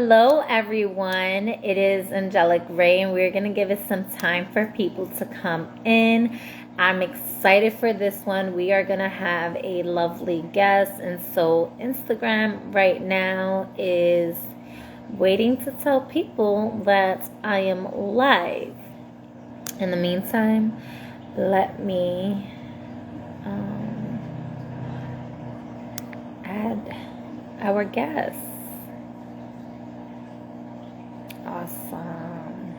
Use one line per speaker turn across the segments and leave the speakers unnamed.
Hello, everyone. It is Angelic Ray, and we're going to give it some time for people to come in. I'm excited for this one. We are going to have a lovely guest, and so Instagram right now is waiting to tell people that I am live. In the meantime, let me add our guest. Awesome.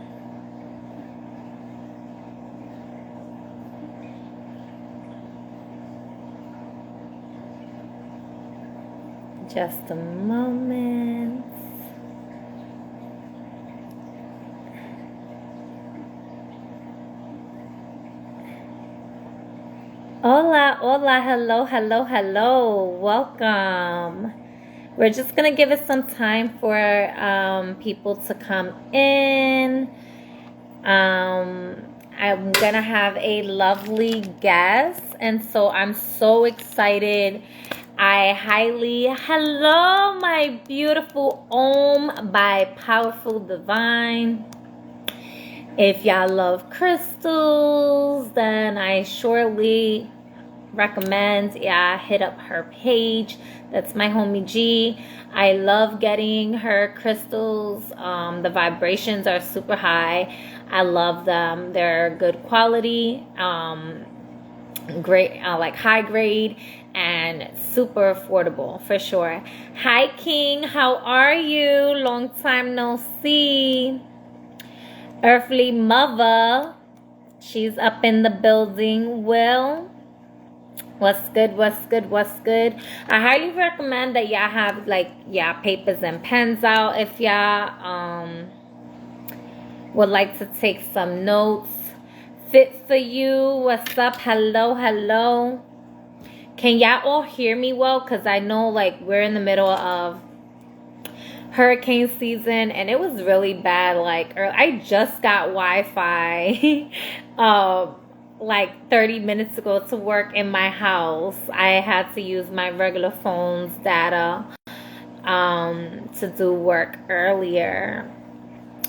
Just a moment. Hola, hola, hello, hello, hello. Welcome. We're just going to give it some time for people to come in. I'm going to have a lovely guest, and so I'm so excited. Hello, my beautiful Om by Powerful Divine. If y'all love crystals, then I surely recommend hit up her page. That's my homie G. I love getting her crystals. The vibrations are super high. I love them. They're good quality, great, like high grade, and super affordable for sure. Hi King, how are you? Long time no see. EarthlyMuva, she's up in the building. Will, what's good, what's good, what's good? I highly recommend that y'all have papers and pens out if y'all would like to take some notes. Fit for you, what's up? Hello, hello. Can y'all all hear me well? Because I know we're in the middle of hurricane season, and it was really bad. I just got Wi-Fi 30 minutes ago to work in my house. I had to use my regular phone's data to do work earlier.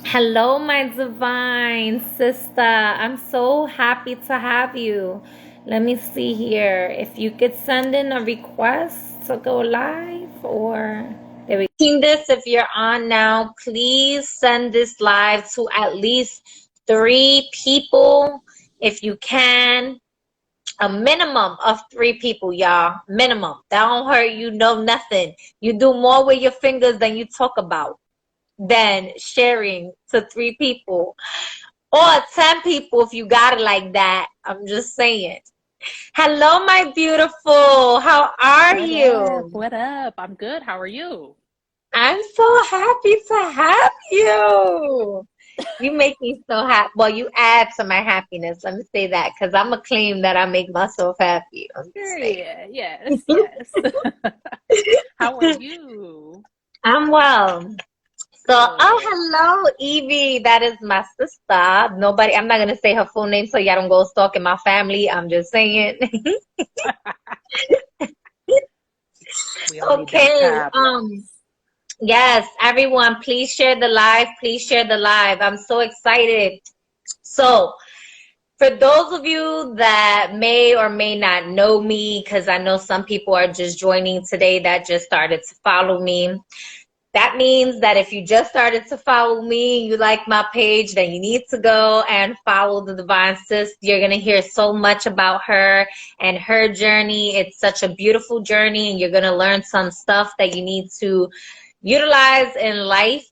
Hello, my divine sister. I'm so happy to have you. Let me see here if you could send in a request to go live, or there we go. This, if you're on now, please send this live to at least 3 people if you can. A minimum of 3 people, y'all. Minimum. That don't hurt you, no nothing. You do more with your fingers than you talk about. Than sharing to 3 people. Or 10 people if you got it like that. I'm just saying. Hello, my beautiful. How are you?
What up? I'm good. How are you?
I'm so happy to have you. You make me so happy. Well, you add to my happiness. Let me say that, because I'm going to claim that I make myself happy.
Yeah, yes, yes. How are you?
I'm well. So, hello, Evie. That is my sister. I'm not going to say her full name so y'all don't go stalking my family. I'm just saying. Okay. Yes, everyone, please share the live. Please share the live. I'm so excited. So, for those of you that may or may not know me, because I know some people are just joining today that just started to follow me. That means that if you just started to follow me, you like my page, then you need to go and follow the Divine Sis. You're going to hear so much about her and her journey. It's such a beautiful journey, and you're going to learn some stuff that you need to utilize in life.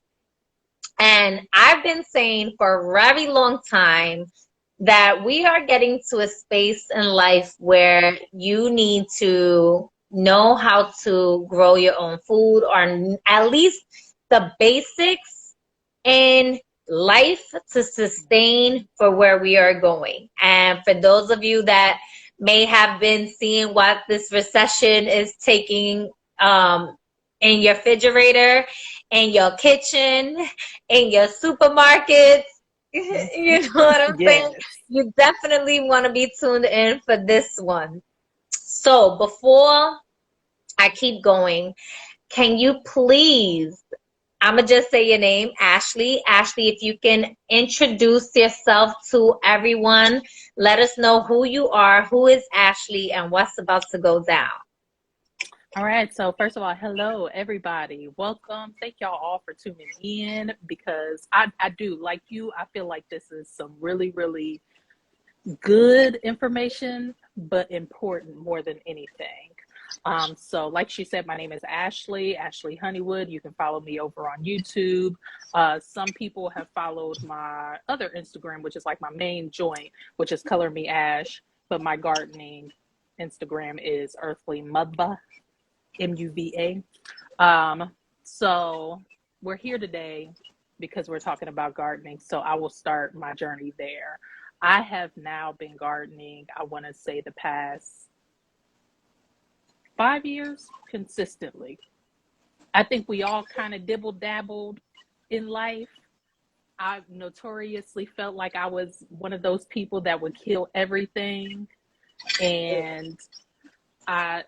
And I've been saying for a very long time that we are getting to a space in life where you need to know how to grow your own food, or at least the basics in life to sustain for where we are going. And for those of you that may have been seeing what this recession is taking in your refrigerator, in your kitchen, in your supermarkets, you know what I'm saying? You definitely want to be tuned in for this one. So before I keep going, can you please I'm going to just say your name, Ashley. Ashley, if you can introduce yourself to everyone, let us know who you are, who is Ashley, and what's about to go down.
All right. So first of all, hello everybody. Welcome. Thank y'all all for tuning in because I do like you. I feel like this is some really, really good information, but important more than anything. So like she said, my name is Ashley Honeywood. You can follow me over on YouTube. Some people have followed my other Instagram, which is like my main joint, which is Color Me Ash, but my gardening Instagram is EarthlyMuva. MUVA. So we're here today because we're talking about gardening. So I will start my journey there. I have now been gardening, I want to say the past 5 years consistently. I think we all kind of dibble dabbled in life. I notoriously felt like I was one of those people that would kill everything. And I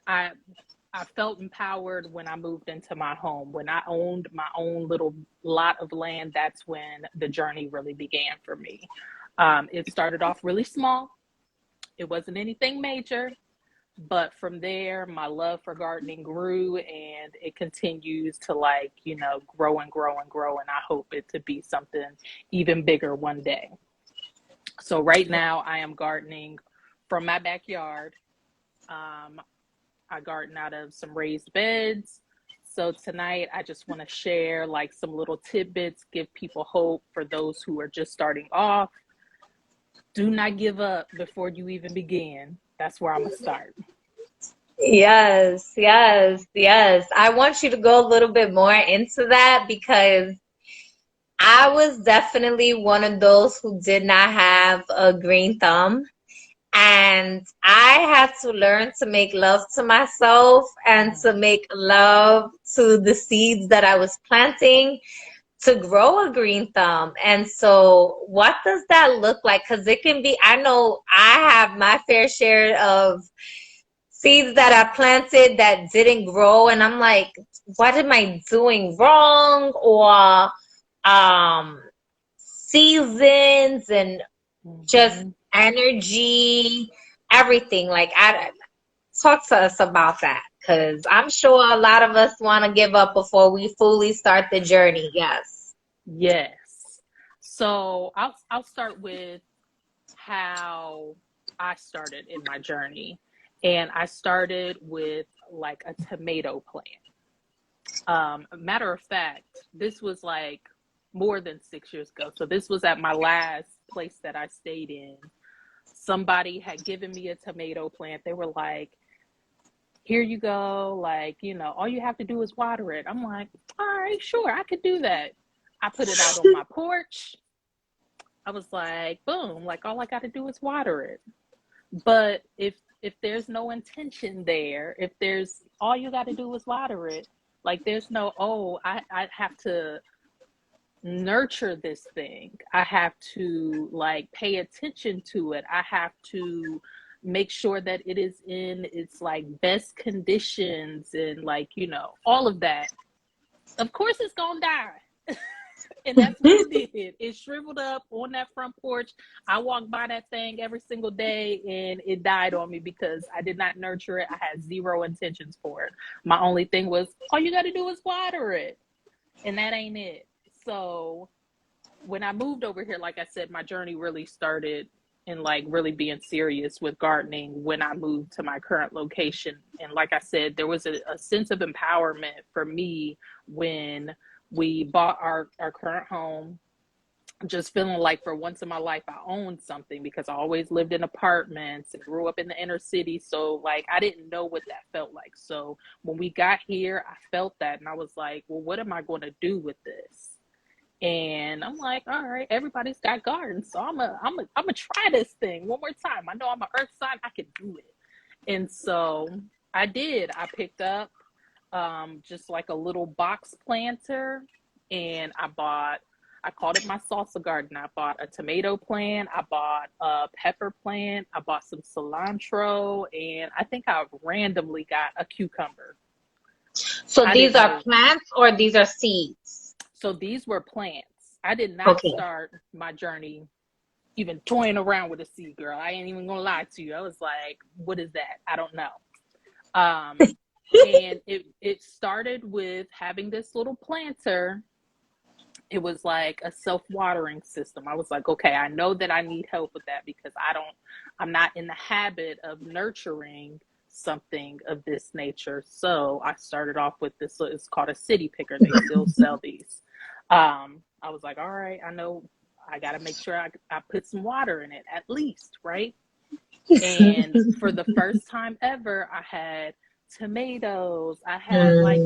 felt empowered when I moved into my home. When I owned my own little lot of land, that's when the journey really began for me. It started off really small. It wasn't anything major, but from there, my love for gardening grew, and it continues to grow and grow and grow. And I hope it to be something even bigger one day. So right now I am gardening from my backyard. I garden out of some raised beds. So tonight I just want to share like some little tidbits, give people hope for those who are just starting off. Do not give up before you even begin. That's where I'm going to start.
Yes, yes, yes. I want you to go a little bit more into that because I was definitely one of those who did not have a green thumb. And I had to learn to make love to myself and to make love to the seeds that I was planting to grow a green thumb. And so what does that look like? Because it can be, I know I have my fair share of seeds that I planted that didn't grow. And I'm like, what am I doing wrong? Or seasons and just energy, everything. Like, I talk to us about that because I'm sure a lot of us want to give up before we fully start the journey. Yes.
Yes. So I'll start with how I started in my journey, and I started with like a tomato plant. Matter of fact, this was like more than 6 years ago. So this was at my last place that I stayed in. Somebody had given me a tomato plant. They were like, here you go. Like, all you have to do is water it. I'm like, all right, sure, I could do that. I put it out on my porch. I was like, boom, like all I got to do is water it. But if there's no intention there, if there's all you got to do is water it, like there's no, I have to nurture this thing. I have to like pay attention to it. I have to make sure that it is in its like best conditions and like, all of that. Of course it's gonna die. And that's what it did. It shriveled up on that front porch. I walked by that thing every single day and it died on me because I did not nurture it. I had zero intentions for it. My only thing was, all you got to do is water it. And that ain't it. So when I moved over here, like I said, my journey really started in like really being serious with gardening when I moved to my current location. And like I said, there was a sense of empowerment for me when we bought our current home, just feeling like for once in my life I owned something, because I always lived in apartments and grew up in the inner city. So like I didn't know what that felt like. So when we got here, I felt that and I was like, well, what am I going to do with this? And I'm like, all right, everybody's got gardens, so I'm a try this thing one more time. I know I'm an earth sign, I can do it. And so I did. I picked up just like a little box planter, and I called it my salsa garden. I bought a tomato plant, I bought a pepper plant, I bought some cilantro, and I think I randomly got a cucumber.
So these are plants or these are seeds?
So these were plants. I did not
Okay.
start my journey even toying around with a seed, girl. I ain't even gonna lie to you. I was like, what is that? I don't know. And it started with having this little planter. It was like a self-watering system. I was like, okay, I know that I need help with that because I'm not in the habit of nurturing something of this nature. So I started off with this, it's called a city picker. They still sell these. I was like, all right, I know I got to make sure I put some water in it at least, right? And for the first time ever, I had tomatoes. I had like,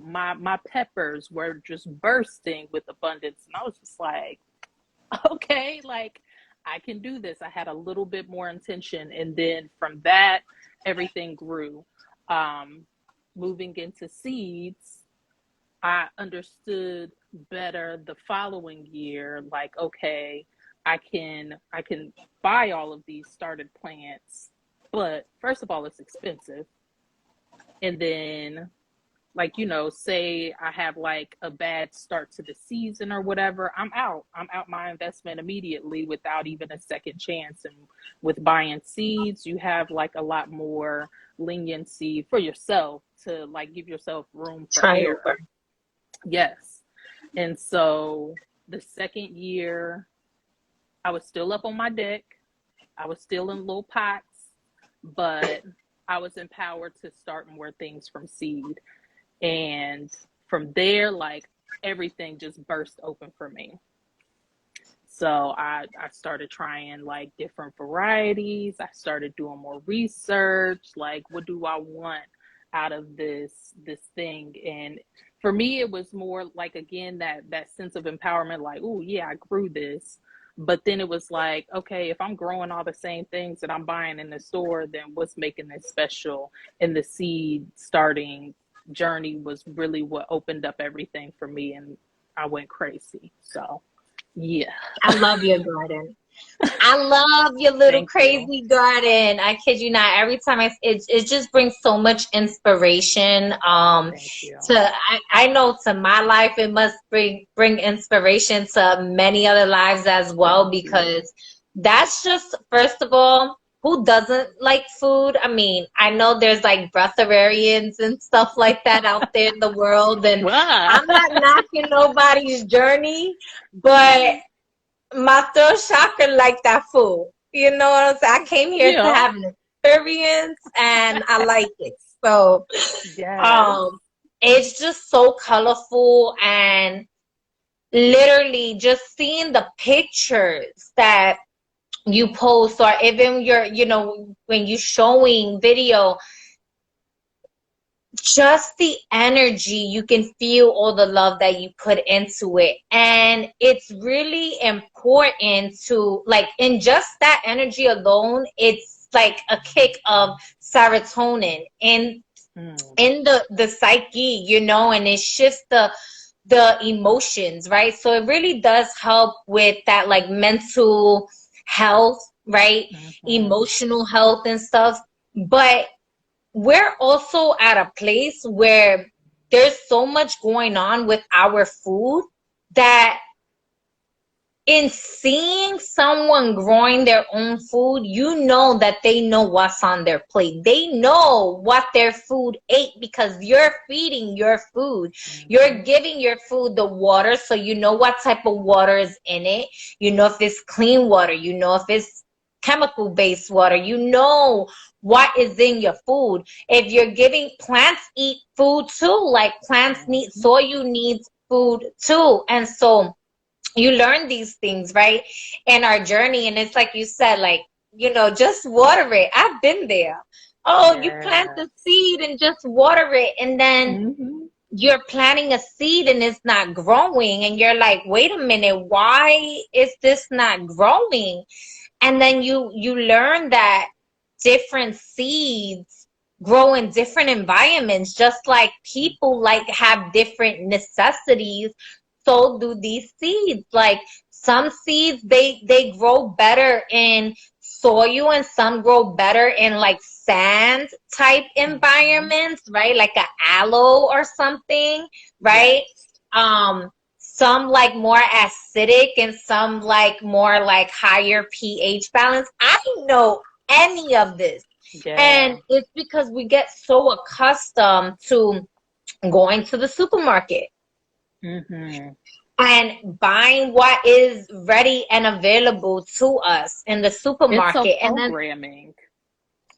my peppers were just bursting with abundance. And I was just like, okay, like I can do this. I had a little bit more intention. And then from that, everything grew. Moving into seeds, I understood better the following year, like, okay, I can buy all of these started plants, but first of all, it's expensive. And then, like, say I have like a bad start to the season or whatever, I'm out my investment immediately without even a second chance. And with buying seeds, you have like a lot more leniency for yourself to like give yourself room for
Try
error.
over.
Yes. And so the second year, I was still up on my deck. I was still in little pots, but I was empowered to start more things from seed. And from there, like everything just burst open for me. So I started trying like different varieties. I started doing more research, like what do I want out of this thing? And for me, it was more like, again, that sense of empowerment, like, oh yeah, I grew this. But then it was like, okay, if I'm growing all the same things that I'm buying in the store, then what's making this special? And the seed starting journey was really what opened up everything for me, and I went crazy. So yeah.
I love your garden. I love your little
Thank you.
crazy garden. I kid you not. Every time it just brings so much inspiration.
Thank you.
I know to my life it must bring inspiration to many other lives as well, because that's just, first of all, who doesn't like food? I mean, I know there's like breatharians and stuff like that out there in the world, and
Wow.
I'm not knocking nobody's journey, but my third chakra like that food. You know what I'm saying? I came here to
Yeah.
have an experience and I like it. So
Yes.
it's just so colorful, and literally just seeing the pictures that you post, or even when you're showing video, just the energy, you can feel all the love that you put into it. And it's really important to, like, in just that energy alone, it's like a kick of serotonin in the psyche, and it shifts the emotions, right? So it really does help with that, like, mental health, right? Emotional health and stuff. But we're also at a place where there's so much going on with our food that, in seeing someone growing their own food, that they know what's on their plate. They know what their food ate, because you're feeding your food. You're giving your food the water, so you know what type of water is in it. You know if it's clean water. You know if it's chemical-based water. You know what is in your food. If you're giving, plants eat food too. Like, plants need, soil needs food too. And so you learn these things, right, in our journey. And it's like you said, like, just water it. I've been there. Oh, you plant the seed and just water it, and then you're planting a seed and it's not growing, and you're like, wait a minute, why is this not growing? And then you learn that different seeds grow in different environments, just like people like have different necessities. So do these seeds. Like, some seeds, they grow better in soil, and some grow better in like sand type environments, right? Like a aloe or something, right? some like more acidic and some like more like higher pH balance. I didn't know any of this.
Yeah.
And it's because we get so accustomed to going to the supermarket
Mm-hmm.
and buying what is ready and available to us in the
It's so
supermarket.
programming.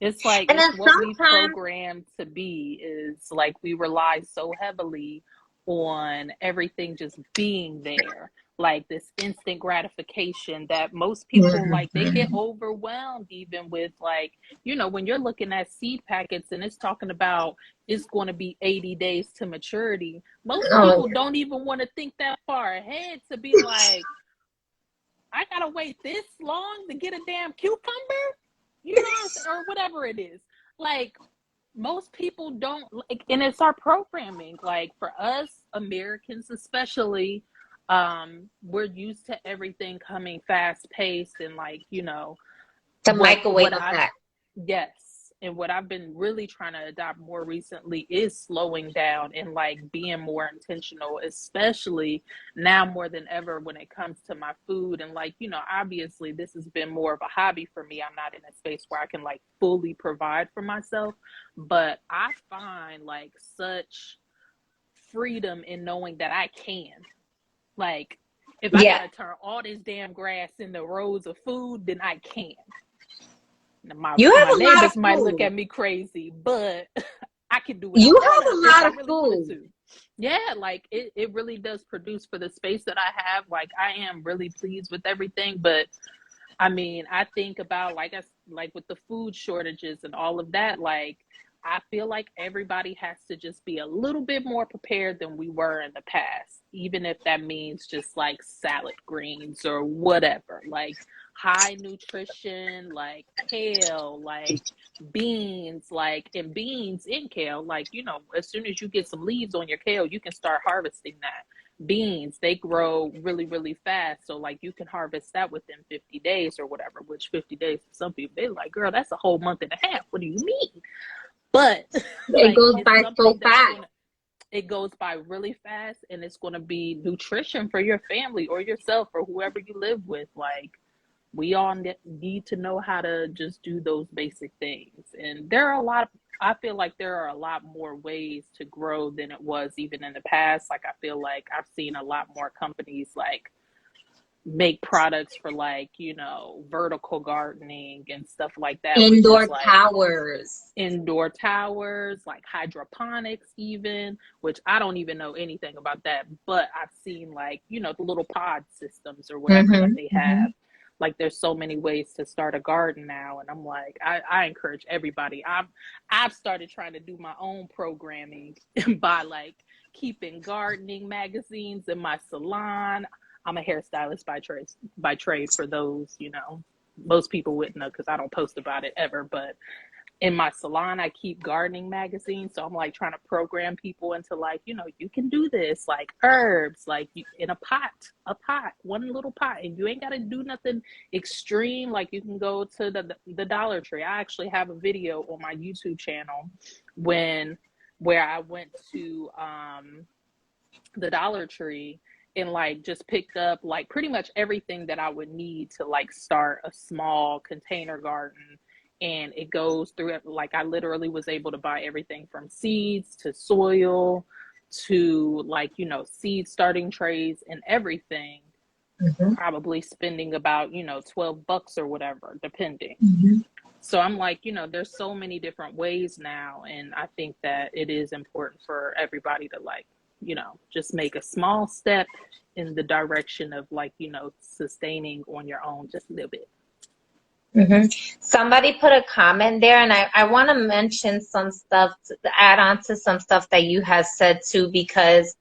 It's like
And then
it's what we
sometimes,
programmed to be is like we rely so heavily on everything just being there. Like this instant gratification that most people like they get overwhelmed even with like, when you're looking at seed packets and it's talking about it's going to be 80 days to maturity. Most
oh,
people don't even want to think that far ahead to be like, I gotta wait this long to get a damn cucumber, or whatever it is. Like most people don't like, and it's our programming. Like for us Americans, especially, we're used to everything coming fast paced and like
the
what
microwave
I've
effect.
yes. And what I've been really trying to adopt more recently is slowing down and like being more intentional, especially now more than ever when it comes to my food. And like, obviously this has been more of a hobby for me. I'm not in a space where I can like fully provide for myself, but I find like such freedom in knowing that I can. Like, if I
Yeah.
gotta turn all this damn grass into rows of food, then I can. My
You have
my
a lot of
neighbors might look
food.
at me crazy, but I can do what I
You
want
have
to
a
if
lot
I
of
really wanted
food.
to. Yeah, like it really does produce for the space that I have. Like I am really pleased with everything, but I mean, I think about like with the food shortages and all of that, like I feel like everybody has to just be a little bit more prepared than we were in the past, even if that means just like salad greens or whatever, like high nutrition, like kale, like beans, like and beans in kale, like as soon as you get some leaves on your kale, you can start harvesting that. Beans, they grow really really fast, so like you can harvest that within 50 days or whatever, which 50 days for some people they're like, girl, that's a whole month and a half, what do you mean? But
It
like
goes
it's
by so
something that's
fast.
going to it goes by really fast, and it's going to be nutrition for your family or yourself or whoever you live with. Like we all need to know how to just do those basic things. And I feel like there are a lot more ways to grow than it was even in the past. Like I feel like I've seen a lot more companies like make products for like, vertical gardening and stuff like that, which is
Indoor
like
towers.
indoor towers, like hydroponics even, which I don't even know anything about that, but I've seen like, the little pod systems or whatever that they have. Like there's so many ways to start a garden now, and I'm like, I encourage everybody. I've started trying to do my own programming by like keeping gardening magazines in my salon. I'm a hairstylist by trade for those, most people wouldn't know because I don't post about it ever, but in my salon I keep gardening magazines, so I'm like trying to program people into like, you can do this, like herbs, like in a pot, one little pot, and you ain't got to do nothing extreme. Like you can go to the Dollar Tree. I actually have a video on my YouTube channel where I went to the Dollar Tree and like just picked up like pretty much everything that I would need to like start a small container garden. And it goes through it. Like I literally was able to buy everything from seeds to soil to like, seed starting trays and everything, probably spending about, $12 or whatever, depending. So I'm like, there's so many different ways now. And I think that it is important for everybody to like, just make a small step in the direction of like, sustaining on your own just a little bit.
Somebody put a comment there, and I want to mention some stuff to add on to some stuff that you have said too, because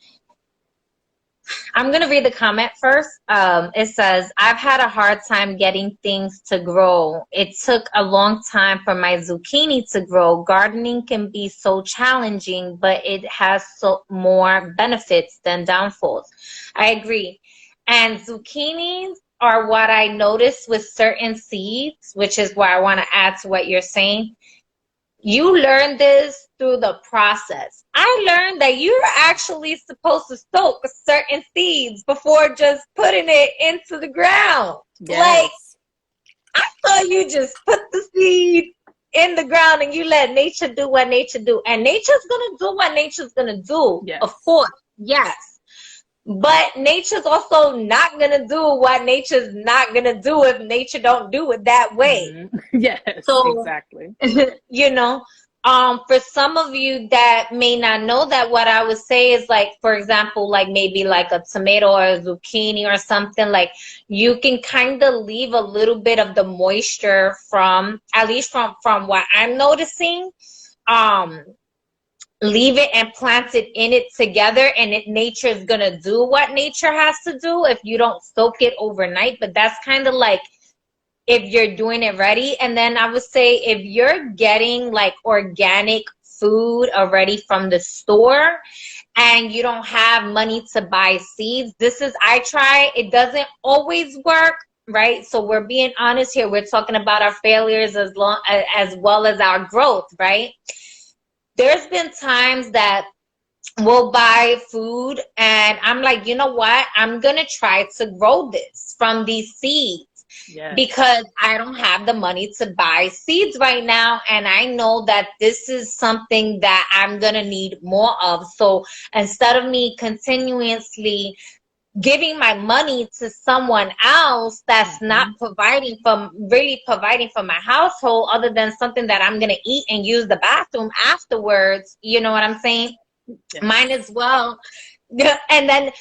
I'm going to read the comment first. It says, I've had a hard time getting things to grow. It took a long time for my zucchini to grow. Gardening can be so challenging, but it has so more benefits than downfalls. I agree. And zucchinis are what I noticed with certain seeds, which is why I want to add to what you're saying. You learn this through the process. I learned that you're actually supposed to soak certain seeds before just putting it into the ground. Like,
Yes.
I thought you just put the seed in the ground and you let nature do what nature do. And nature's gonna do what nature's gonna do,
Yes.
of course, yes. But nature's also not gonna do what nature's not gonna do if nature don't do it that way.
Yes,
So,
exactly.
you know, for some of you that may not know that, what I would say is like, for example, like maybe like a tomato or a zucchini or something, like you can kind of leave a little bit of the moisture from, at least from what I'm noticing, um, leave it and plant it in it together, and nature is gonna do what nature has to do if you don't soak it overnight. But that's kind of like if you're doing it ready. And then I would say if you're getting like organic food already from the store and you don't have money to buy seeds, I try, it doesn't always work, right? So we're being honest here. We're talking about our failures as well as our growth, right? There's been times that we'll buy food and I'm like, you know what? I'm gonna try to grow this from these seeds
Yes.
because I don't have the money to buy seeds right now. And I know that this is something that I'm going to need more of. So instead of me continuously giving my money to someone else that's not really providing for my household, other than something that I'm going to eat and use the bathroom afterwards, you know what I'm saying?
Yes.
Mine as well. And then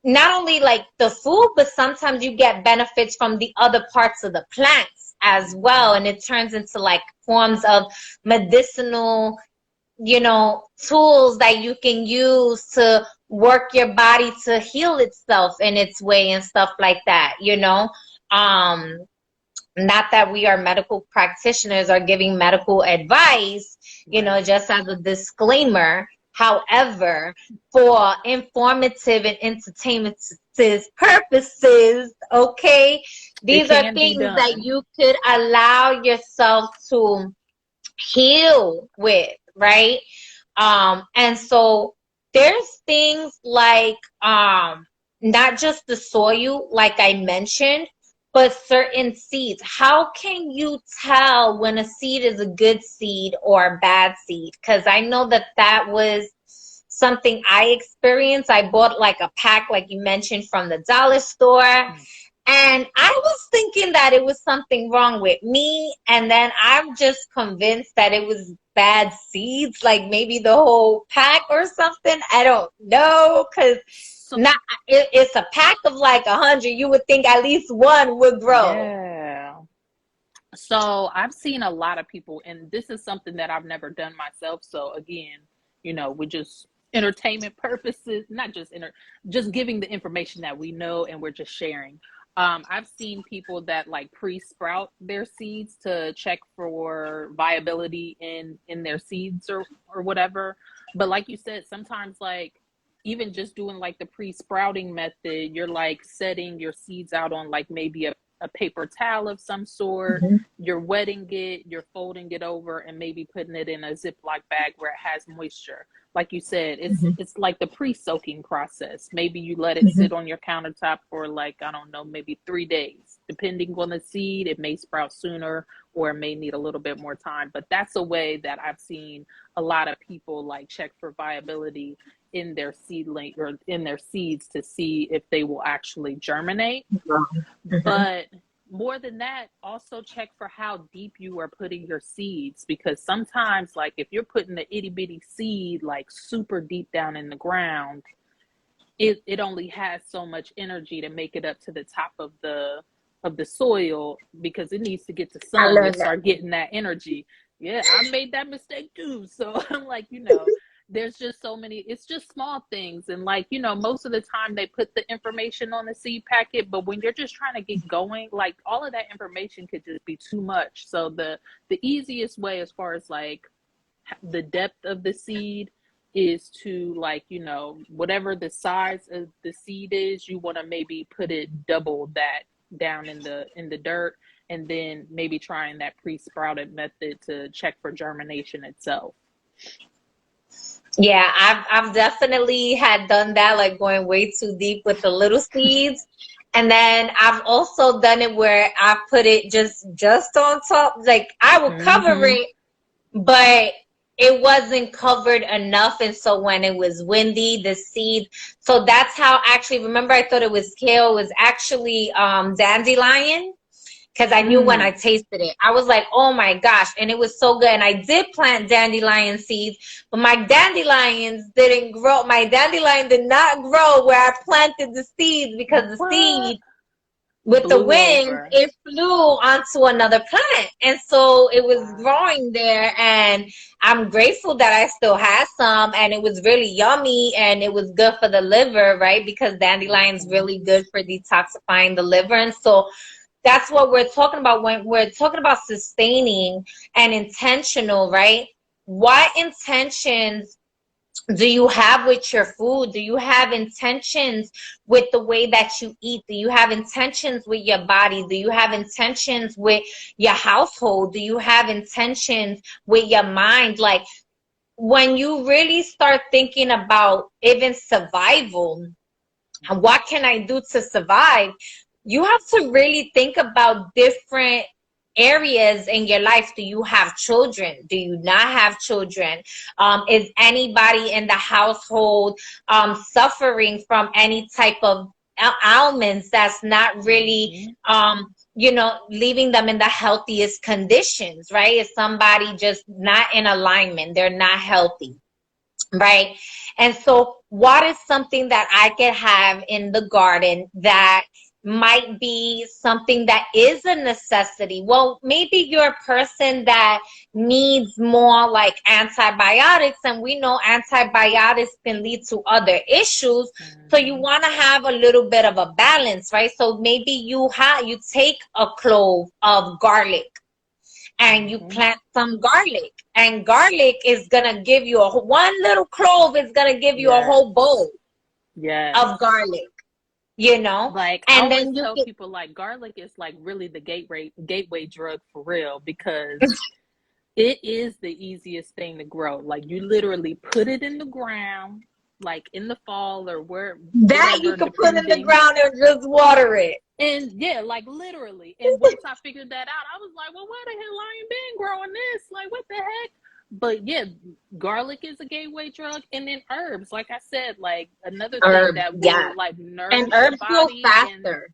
not only like the food, but sometimes you get benefits from the other parts of the plants as well. And it turns into like forms of medicinal, tools that you can use to work your body to heal itself in its way and stuff like that, not that we are medical practitioners or giving medical advice, just as a disclaimer. However, for informative and entertainment purposes, okay, these are things that you could allow yourself to heal with, right? And so there's things like not just the soil, like I mentioned, but certain seeds. How can you tell when a seed is a good seed or a bad seed? Because I know that was something I experienced. I bought like a pack, like you mentioned, from the dollar store. And I was thinking that it was something wrong with me. And then I'm just convinced that it was bad seeds, like maybe the whole pack or something. I don't know, because it's a pack of like 100. You would think at least one would grow.
Yeah. So I've seen a lot of people, and this is something that I've never done myself. So again, we just entertainment purposes, not just giving the information that we know, and we're just sharing. I've seen people that like pre-sprout their seeds to check for viability in their seeds or whatever. But like you said, sometimes like even just doing like the pre-sprouting method, you're like setting your seeds out on like maybe a paper towel of some sort. You're wetting it, you're folding it over, and maybe putting it in a Ziploc bag where it has moisture. Like you said, it's like the pre-soaking process. Maybe you let it sit on your countertop for like, I don't know, maybe 3 days. Depending on the seed, it may sprout sooner or it may need a little bit more time. But that's a way that I've seen a lot of people like check for viability in their seedling or in their seeds to see if they will actually germinate. But more than that, also check for how deep you are putting your seeds, because sometimes like if you're putting the itty bitty seed like super deep down in the ground, it only has so much energy to make it up to the top of the soil, because it needs to get to sun and start getting that energy. Yeah, I made that mistake too. So I'm like, there's just so many, it's just small things. And like, most of the time they put the information on the seed packet, but when you're just trying to get going, like all of that information could just be too much. So the easiest way as far as like the depth of the seed is to like, whatever the size of the seed is, you want to maybe put it double that down in the dirt. and then maybe trying that pre-sprouted method to check for germination itself.
Yeah, I've definitely had done that, like going way too deep with the little seeds. And then I've also done it where I put it just on top. Like I would cover
Mm-hmm.
it, but it wasn't covered enough. And so when it was windy, the seed. So that's how actually, remember I thought it was kale, it was actually dandelion. Because I knew when I tasted it, I was like, oh my gosh. And it was so good. And I did plant dandelion seeds, but my dandelions didn't grow. My dandelion did not grow where I planted the seeds because the seed, with the
Blew
wind,
over.
it flew onto another plant. And so it was growing there. And I'm grateful that I still had some. And it was really yummy. And it was good for the liver, right? Because dandelion's really good for detoxifying the liver. And so that's what we're talking about when we're talking about sustaining and intentional, right? What intentions do you have with your food? Do you have intentions with the way that you eat? Do you have intentions with your body? Do you have intentions with your household? Do you have intentions with your mind? Like when you really start thinking about even survival, what can I do to survive? You have to really think about different areas in your life. Do you have children? Do you not have children? Is anybody in the household suffering from any type of ailments that's not really, leaving them in the healthiest conditions, right? Is somebody just not in alignment? They're not healthy. Right. And so what is something that I could have in the garden that might be something that is a necessity? Well, maybe you're a person that needs more like antibiotics, and we know antibiotics can lead to other issues. So you want to have a little bit of a balance, right? So maybe you take a clove of garlic and you plant some garlic, and garlic is gonna give you one little clove is gonna give you a whole bowl of garlic,
Like I
and
always
then you
tell
can,
people, like garlic is like really the gateway drug for real, because it is the easiest thing to grow. Like you literally put it in the ground, like in the fall or
that you
whatever,
can put in the
depending.
ground and just water it.
And yeah, like literally. And once I figured that out, I was like, well, why the hell I ain't been growing this? Like, what the heck? But yeah, garlic is a gateway drug. And then herbs, like I said, like another thing
Herbs,
that
yeah.
will like
And
nourish your
herbs grow
body. And
faster.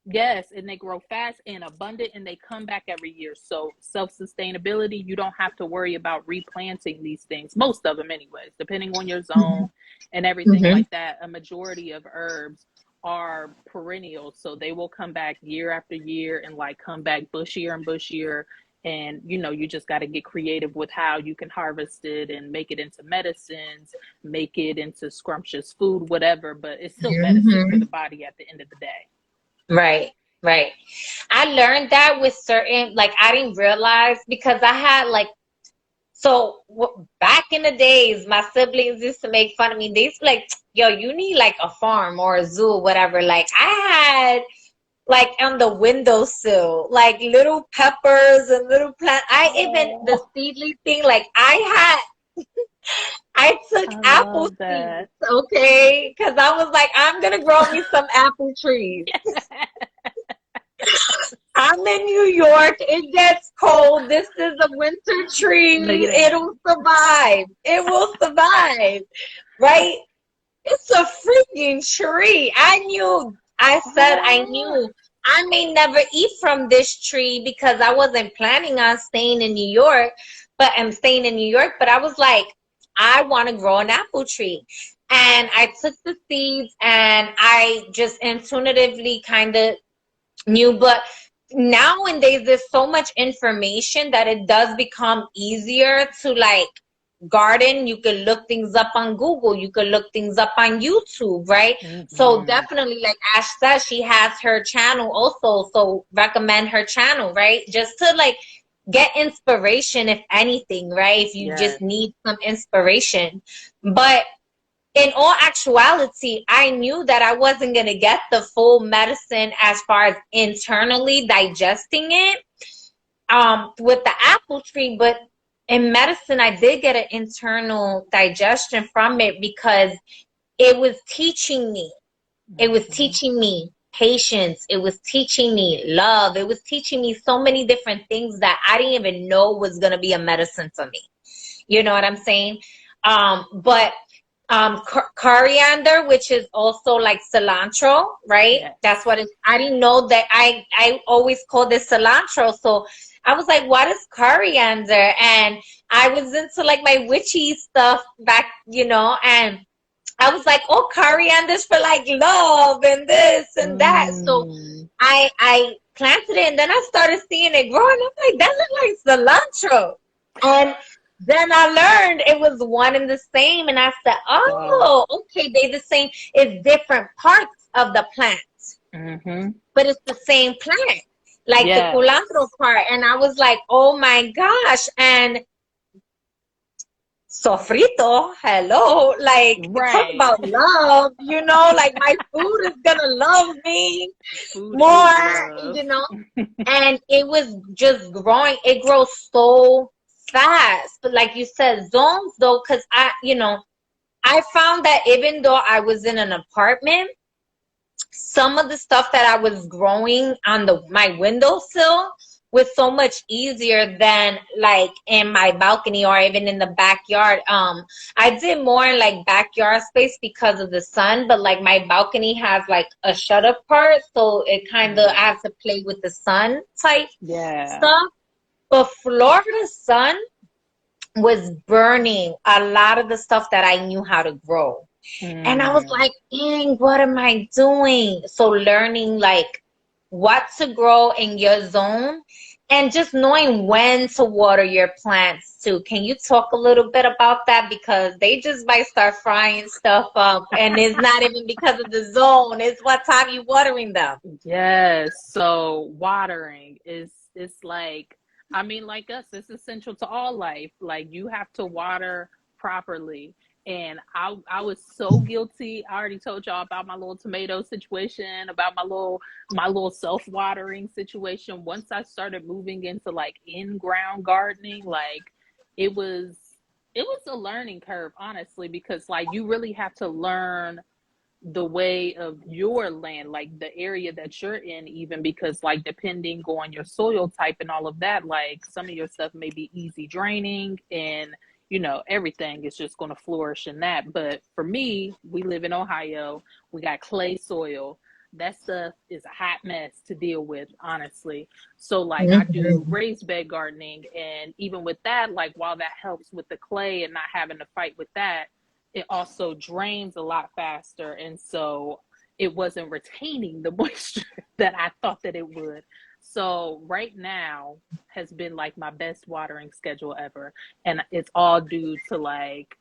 yes, and they grow fast and abundant, and they come back every year. So self-sustainability, you don't have to worry about replanting these things. Most of them anyways, depending on your zone and everything like that. A majority of herbs are perennial, so they will come back year after year and like come back bushier and bushier. And you just got to get creative with how you can harvest it and make it into medicines, make it into scrumptious food, whatever, but it's still medicine for the body at the end of the day.
Right, right. I learned that with certain, like, I didn't realize because I had like, so back in the days, my siblings used to make fun of me. They used to be like, yo, you need like a farm or a zoo or whatever. Like I had like on the windowsill, like little peppers and little plant. The seedling thing, like I took
I
apple
love
seeds,
that.
okay? Because I was like, I'm going to grow me some apple trees. I'm in New York. It gets cold. This is a winter tree. It'll survive. It will survive. Right? It's a freaking tree. I knew I may never eat from this tree because I wasn't planning on staying in New York, but I'm staying in New York. But I was like, I want to grow an apple tree. And I took the seeds and I just intuitively kind of knew. But nowadays there's so much information that it does become easier to like garden. You can look things up on Google, you can look things up on YouTube, right? So definitely, like Ash says, she has her channel also, so recommend her channel, right? Just to like get inspiration, if anything, right? If you just need some inspiration. But in all actuality, I knew that I wasn't going to get the full medicine as far as internally digesting it with the apple tree, but in medicine, I did get an internal digestion from it because it was teaching me. It was teaching me patience. It was teaching me love. It was teaching me so many different things that I didn't even know was going to be a medicine to me. You know what I'm saying? But coriander, which is also like cilantro, right?
Yes.
That's what it, I didn't know that I always called it cilantro. So I was like, what is coriander? And I was into like my witchy stuff back, and I was like, oh, coriander's for like love and this and that. So I planted it, and then I started seeing it growing. I'm like, that looks like cilantro. And then I learned it was one and the same, and I said, oh, okay, they the same. It's different parts of the plant, but it's the same plant, like the culantro part. And I was like, oh my gosh. And sofrito, hello, like talk about love, like my food is gonna love me more, and it was just growing. It grows so fast, but like you said, zones though, because I found that even though I was in an apartment, some of the stuff that I was growing on my windowsill was so much easier than like in my balcony or even in the backyard. I did more in like backyard space because of the sun, but like my balcony has like a shut up part, so it kind of I have to play with the sun type stuff. But Florida sun was burning a lot of the stuff that I knew how to grow. And I was like, dang, what am I doing? So learning like what to grow in your zone and just knowing when to water your plants too. Can you talk a little bit about that? Because they just might start frying stuff up, and it's not even because of the zone. It's what time you watering them.
Yes. So watering is like, I mean, like us, it's essential to all life. Like you have to water properly. And I was so guilty. I already told y'all about my little tomato situation, about my little self-watering situation. Once I started moving into like in-ground gardening, like it was a learning curve, honestly, because like you really have to learn the way of your land, like the area that you're in, even because like depending on your soil type and all of that, like some of your stuff may be easy draining, and everything is just going to flourish in that. But for me, we live in Ohio, we got clay soil. That stuff is a hot mess to deal with, honestly. So like I do raised bed gardening, and even with that, like while that helps with the clay and not having to fight with that, it also drains a lot faster. And so it wasn't retaining the moisture that I thought that it would. So right now has been like my best watering schedule ever. And it's all due to like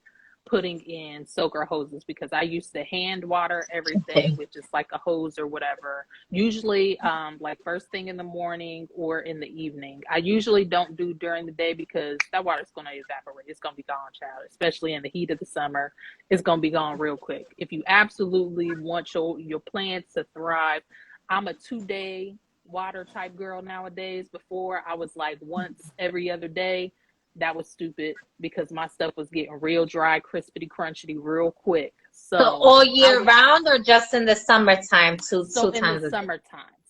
putting in soaker hoses, because I used to hand water everything with just like a hose or whatever. Usually like first thing in the morning or in the evening. I usually don't do during the day because that water's going to evaporate. It's going to be gone, child, especially in the heat of the summer. It's going to be gone real quick. If you absolutely want your plants to thrive, I'm a 2-day water type girl nowadays. Before I was like once every other day. That was stupid because my stuff was getting real dry, crispity crunchy real quick. So
all year round or just in the summertime? Two times a day?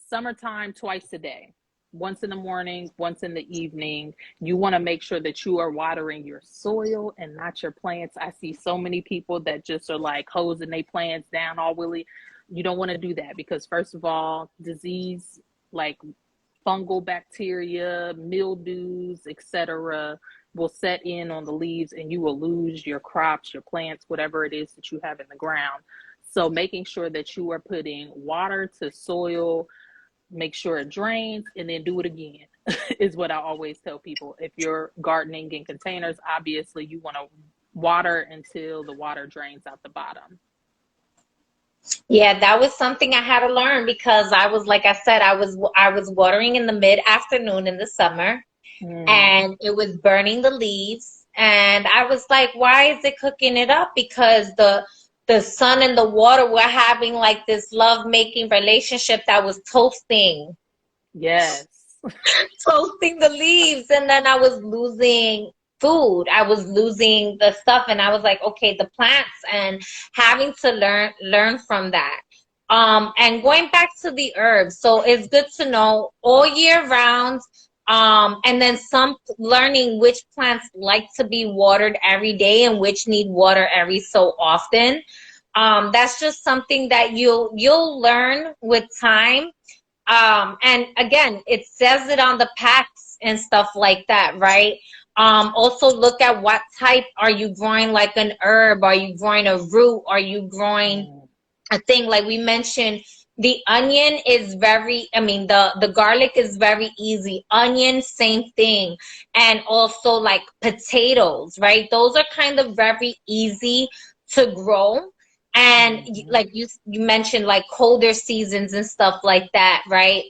Summertime twice a day, once in the morning, once in the evening. You want to make sure that you are watering your soil and not your plants. I see so many people that just are like hosing their plants down all willy. You don't want to do that because first of all, disease like fungal bacteria, mildews, etc., will set in on the leaves, and you will lose your crops, your plants, whatever it is that you have in the ground. So making sure that you are putting water to soil, make sure it drains, and then do it again is what I always tell people. If you're gardening in containers, obviously you want to water until the water drains out the bottom.
Yeah, that was something I had to learn because I was, like I said, I was watering in the mid-afternoon in the summer, and it was burning the leaves, and I was like, why is it cooking it up? Because the the sun and the water were having like this love-making relationship that was toasting.
Yes.
Toasting the leaves, and then I was losing food. I was losing the stuff, and I was like, okay, the plants, and having to learn from that. And going back to the herbs, so it's good to know all year round. And then some learning which plants like to be watered every day and which need water every so often. That's just something that you'll learn with time. And again, it says it on the packs and stuff like that, right? Also look at what type are you growing, like an herb, are you growing a root, are you growing a thing like we mentioned. The onion is very, I mean, the garlic is very easy. Onion, same thing. And also like potatoes, right? Those are kind of very easy to grow. And like you mentioned, like colder seasons and stuff like that, right?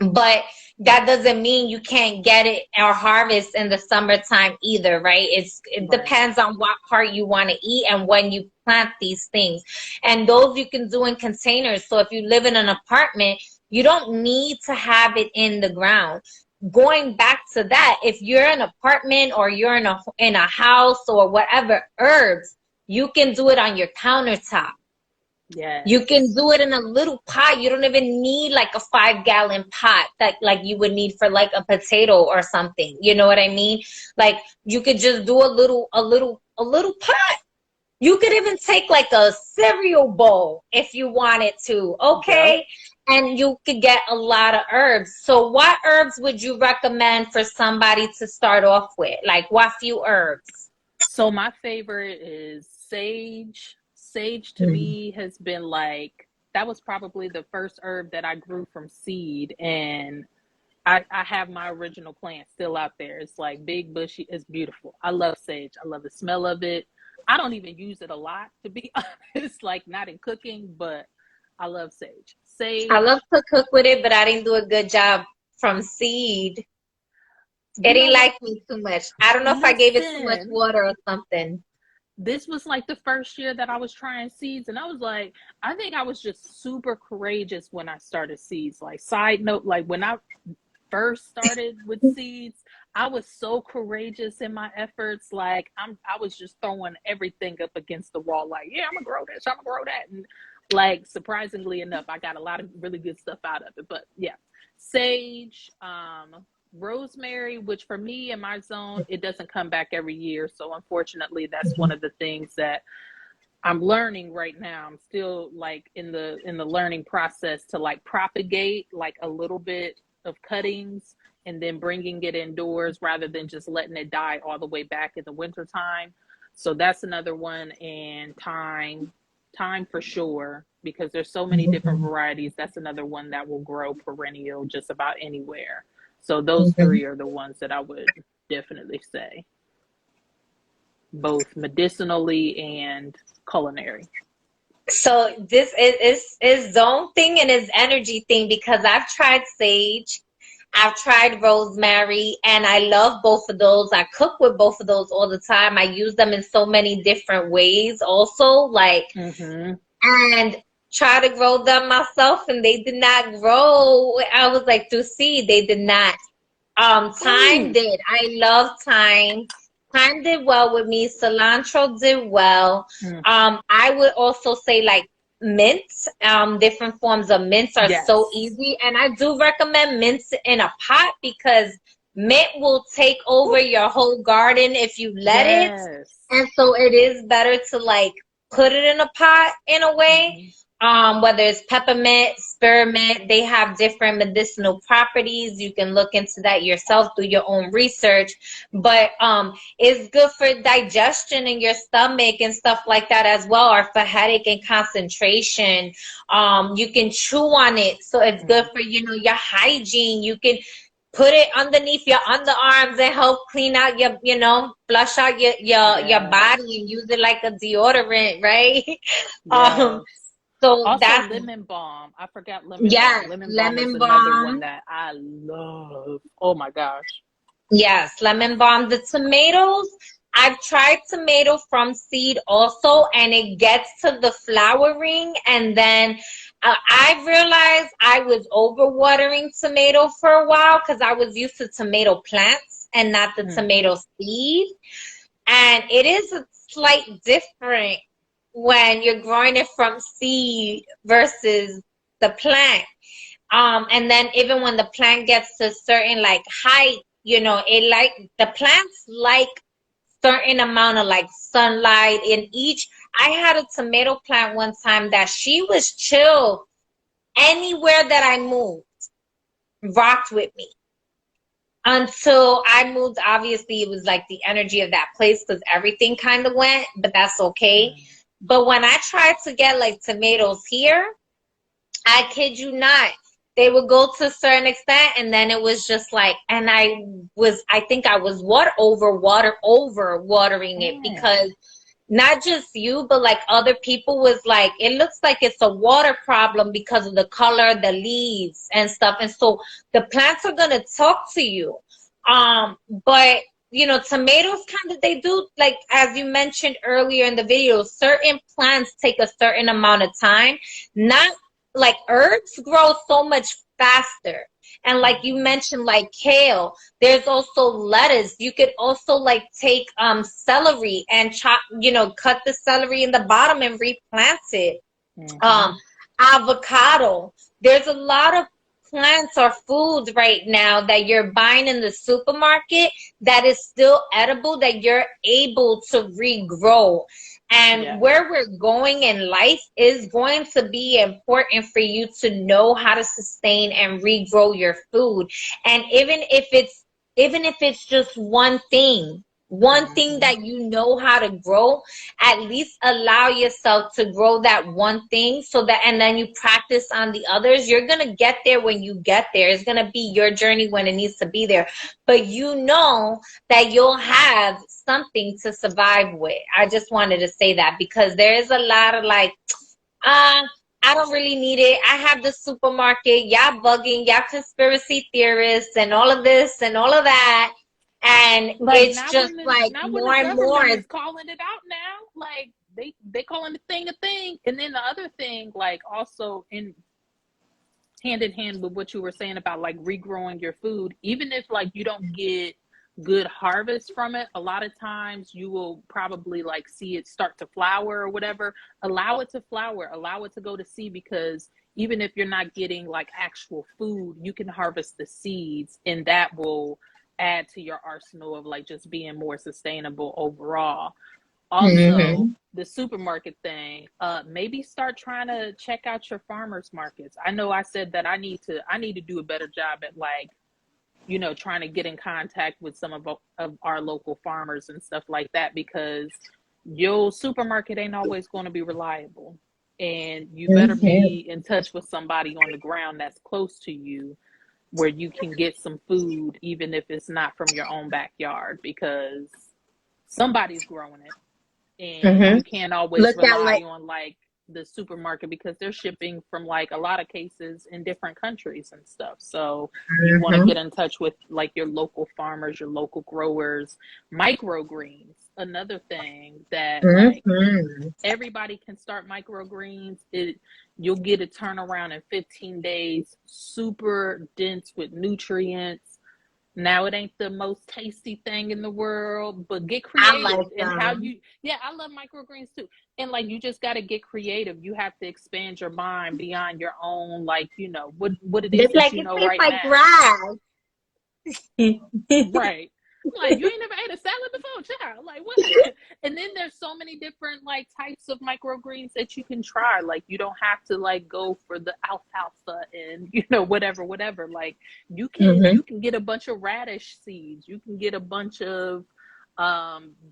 But that doesn't mean you can't get it or harvest in the summertime either, right? It depends on what part you want to eat and when you plant these things. And those you can do in containers. So if you live in an apartment, you don't need to have it in the ground. Going back to that, if you're in an apartment or you're in a house or whatever, herbs, you can do it on your countertop.
Yes.
You can do it in a little pot. You don't even need like a 5-gallon pot that like you would need for like a potato or something. You know what I mean? Like you could just do a little pot. You could even take like a cereal bowl if you wanted to. Okay. Yep. And you could get a lot of herbs. So what herbs would you recommend for somebody to start off with? Like what few herbs?
So my favorite is sage. Sage to me has been like, that was probably the first herb that I grew from seed. And I have my original plant still out there. It's like big, bushy. It's beautiful. I love sage. I love the smell of it. I don't even use it a lot, to be honest, like not in cooking, but I love sage. Sage.
I love to cook with it, but I didn't do a good job from seed. It didn't like me too much. I don't know if I gave it too much water or something.
This was like the first year that I was trying seeds, and I was like, I think I was just super courageous when I started seeds. Like, side note, like when I first started with seeds, I was so courageous in my efforts. Like I was just throwing everything up against the wall. Like, yeah, I'm gonna grow this, I'm gonna grow that. And like, surprisingly enough, I got a lot of really good stuff out of it. But yeah, sage, rosemary, which for me in my zone, it doesn't come back every year. So unfortunately, that's one of the things that I'm learning right now. I'm still like in the learning process to like propagate like a little bit of cuttings and then bringing it indoors rather than just letting it die all the way back in the winter time. So that's another one. And thyme for sure, because there's so many different varieties. That's another one that will grow perennial just about anywhere. So those three are the ones that I would definitely say, both medicinally and culinary.
So this is zone thing and is energy thing, because I've tried sage, I've tried rosemary, and I love both of those. I cook with both of those all the time. I use them in so many different ways also, like, and try to grow them myself, and they did not grow. I was like, through seed, they did not. Thyme did. I love thyme. Thyme did well with me. Cilantro did well. I would also say like mint. Different forms of mints are so easy, and I do recommend mints in a pot because mint will take over your whole garden if you let it. And so it is better to like put it in a pot in a way. Whether it's peppermint, spearmint, they have different medicinal properties. You can look into that yourself, do your own research. But it's good for digestion in your stomach and stuff like that as well, or for headache and concentration. You can chew on it, so it's good for, you know, your hygiene. You can put it underneath your underarms and help clean out your, you know, flush out your body and use it like a deodorant, right? So
also,
that's
lemon balm. I forgot lemon balm. Lemon balm is another one that I love. Oh my gosh.
Yes, lemon balm. The tomatoes, I've tried tomato from seed also, and it gets to the flowering, and then I realized I was overwatering tomato for a while because I was used to tomato plants and not the tomato seed. And it is a slight different when you're growing it from seed versus the plant. And then even when the plant gets to a certain like height, you know, it like the plants like certain amount of like sunlight in each. I had a tomato plant one time that she was chill anywhere that I moved, rocked with me. Until I moved, obviously it was like the energy of that place because everything kind of went, but that's okay. But when I tried to get like tomatoes here, I kid you not, they would go to a certain extent, and then it was just like, and I think I was over watering it because not just you, but like other people was like, it looks like it's a water problem because of the color of the leaves and stuff. And so the plants are gonna talk to you. But you know, tomatoes kind of, they do, like as you mentioned earlier in the video, certain plants take a certain amount of time. Not like herbs grow so much faster. And like you mentioned, like kale, there's also lettuce. You could also like take celery and chop, you know, cut the celery in the bottom and replant it. Avocado. There's a lot of plants or foods right now that you're buying in the supermarket that is still edible, that you're able to regrow. And where we're going in life is going to be important for you to know how to sustain and regrow your food. And even if it's just one thing that you know how to grow, at least allow yourself to grow that one thing, so that, and then you practice on the others. You're going to get there when you get there. It's going to be your journey when it needs to be there. But you know that you'll have something to survive with. I just wanted to say that because there is a lot of like, I don't really need it. I have the supermarket. Y'all bugging, y'all conspiracy theorists and all of this and all of that. And like, it's just like more and more
is calling it out now. Like they calling the thing a thing. And then the other thing, like also in hand with what you were saying about like regrowing your food, even if like you don't get good harvest from it, a lot of times you will probably like see it start to flower or whatever. Allow it to flower, allow it to go to seed, because even if you're not getting like actual food, you can harvest the seeds, and that will add to your arsenal of like just being more sustainable overall. Also, the supermarket thing, maybe start trying to check out your farmers markets. I know I said that I need to do a better job at like, you know, trying to get in contact with some of our local farmers and stuff like that, because your supermarket ain't always going to be reliable, and you better be in touch with somebody on the ground that's close to you where you can get some food, even if it's not from your own backyard, because somebody's growing it, and you can't always rely on like the supermarket, because they're shipping from like a lot of cases in different countries and stuff. So you want to get in touch with like your local farmers, your local growers. Microgreens, another thing that like everybody can start microgreens. You'll get a turnaround in 15 days, super dense with nutrients. Now it ain't the most tasty thing in the world, but get creative in how you, I love microgreens too. And like, you just got to get creative. You have to expand your mind beyond your own, like, you know, what it is
it's
that
like
you know
it
right
like
now. Right. Like, you ain't never ate a salad before, child. Like, what? And then there's so many different like types of microgreens that you can try. Like, you don't have to like go for the alfalfa and, you know, whatever. Like, you can get a bunch of radish seeds. You can get a bunch of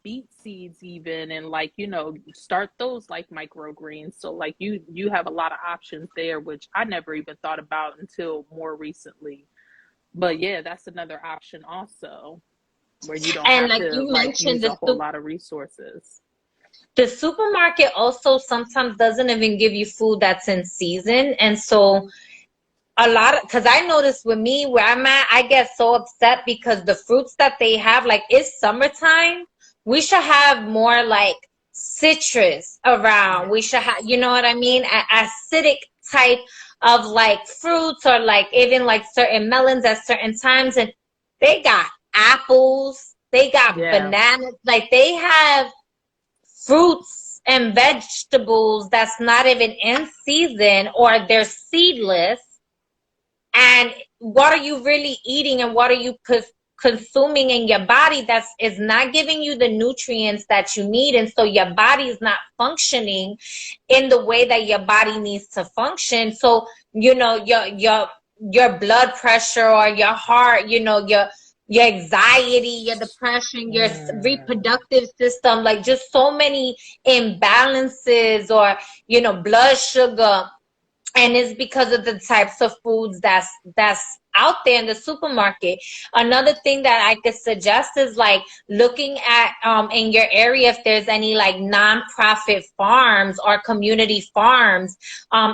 beet seeds even, and like, you know, start those like microgreens. So like you have a lot of options there, which I never even thought about until more recently. But yeah, that's another option also, where you don't have
like
to
you
like
mentioned,
use a whole lot of resources.
The supermarket also sometimes doesn't even give you food that's in season. And so because I noticed with me where I'm at, I get so upset because the fruits that they have, like it's summertime, we should have more like citrus around. We should have, you know what I mean? Acidic type of like fruits, or like even like certain melons at certain times. And they got apples, they got
Yeah.
bananas, like they have fruits and vegetables that's not even in season, or they're seedless. And what are you really eating, and what are you consuming in your body that's is not giving you the nutrients that you need? And so your body is not functioning in the way that your body needs to function. So you know, your blood pressure, or your heart, you know, your anxiety, your depression, your reproductive system, like just so many imbalances, or you know, blood sugar. And it's because of the types of foods that's out there in the supermarket. Another thing that I could suggest is like looking at in your area if there's any like nonprofit farms or community farms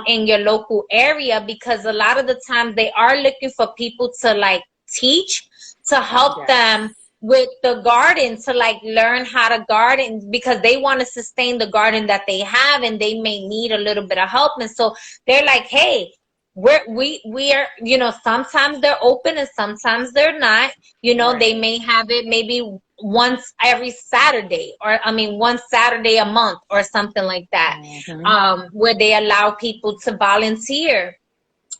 in your local area, because a lot of the times they are looking for people to like teach, to help them with the garden, to like learn how to garden, because they want to sustain the garden that they have, and they may need a little bit of help. And so they're like, hey, we are, you know, sometimes they're open and sometimes they're not, you know. They may have it maybe once every Saturday, or I mean one Saturday a month or something like that, where they allow people to volunteer.